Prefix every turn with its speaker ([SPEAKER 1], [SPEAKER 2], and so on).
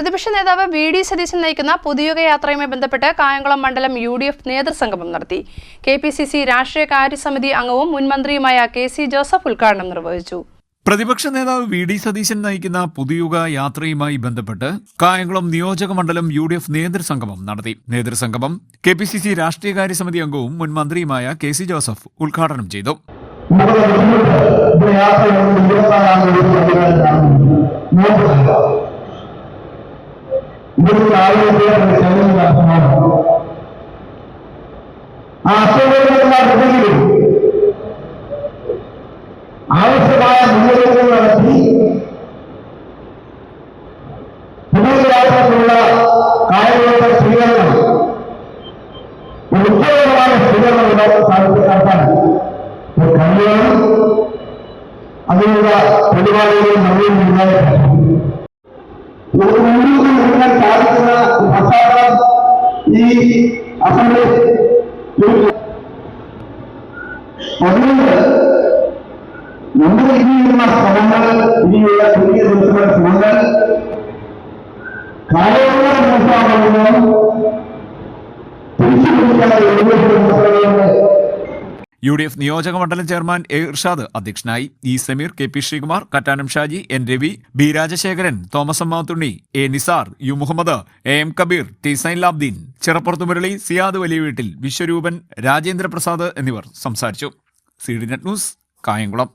[SPEAKER 1] പ്രതിപക്ഷ നേതാവ് വി.ഡി. സതീശൻ നയിക്കുന്ന പുതുയുഗ യാത്രയുമായി ബന്ധപ്പെട്ട് കായംകുളം മണ്ഡലം UDF നേതൃസംഗമം നടത്തി. KPCC രാഷ്ട്രീയ കാര്യസമിതി അംഗവും മുൻ മന്ത്രിയുമായ KC ജോസഫ് ഉദ്ഘാടനം നിർവഹിച്ചു.
[SPEAKER 2] പ്രതിപക്ഷ നേതാവ് വി.ഡി. സതീശൻ നയിക്കുന്ന പുതുയുഗ യാത്രയുമായി ബന്ധപ്പെട്ട് കായംകുളം നിയോജക മണ്ഡലം UDF നേതൃസംഗമം നടത്തി. നേതൃസംഗമം KPCC രാഷ്ട്രീയകാര്യ സമിതി അംഗവും മുൻ മന്ത്രിയുമായ KC ജോസഫ് ഉദ്ഘാടനം ചെയ്തു.
[SPEAKER 3] ആവശ്യമായ മുന്നൊരുക്കങ്ങൾ നടത്തി പുനരാവാസമുള്ള കായകളുടെ സ്വീകരണം ഉജ്ജ്വലമായ സ്വീകരണം നടത്താൻ കഴിയണം. അതിനുള്ള പരിപാടികൾ നമ്മളിൽ ഉണ്ടായിട്ടുണ്ട്. നമുക്ക് മുന്നോട്ട് നൽകാൻ സാധിക്കുന്ന പശ്ചാത്തലം ഈ അസംബ്ലി അതുകൊണ്ട് നമ്മുടെ ഇനിയുള്ള ശ്രമങ്ങൾ ഇനിയുള്ള ചെറിയ ദിവസങ്ങളുടെ ശ്രമങ്ങൾ കാലങ്ങളെ മനസ്സിലാകുന്നു.
[SPEAKER 2] UDF നിയോജക മണ്ഡലം ചെയർമാൻ A. ഇർഷാദ് അധ്യക്ഷനായി. E. Sameer, KP Sreekumar, Kattanam Shaji, N. Ravi, B. Rajasekharan, Thomas Mathunni, A. Nisar, U. Muhammad, AM Kabeer, T. Sainalabdeen, Chirappurath Murali, Siyad വലിയവീട്ടിൽ, വിശ്വരൂപൻ, രാജേന്ദ്ര പ്രസാദ് എന്നിവർ സംസാരിച്ചു. CDNet news, Kayamkulam.